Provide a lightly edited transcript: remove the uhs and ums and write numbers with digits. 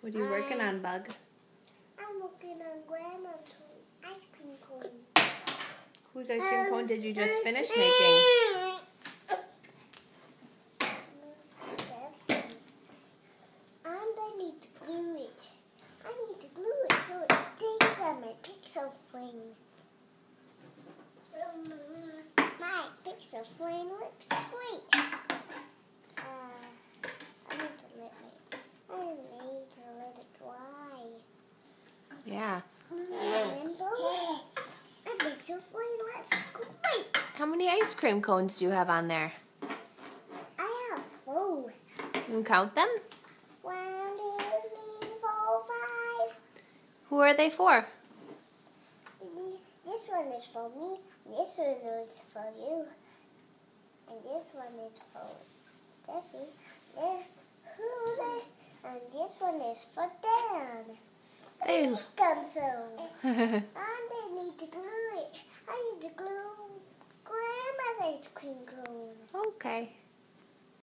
What are you working on, Bug? I'm working on Grandma's ice cream cone. Whose ice cream cone did you just finish making? And I need to glue it. I need to glue it so it stays on my pixel frame. My pixel frame looks great. I need to let it dry. Yeah. Remember? My pixel frame looks great. How many ice cream cones do you have on there? I have 4. You can count them? 1, 2, 3, 4, 5. Who are they for? This one is for me, this one is for you, and this one is for Steffi. And this one is for Dan. Ew. Come soon. And I need to glue it. I need to glue Grandma's ice cream cone. Okay.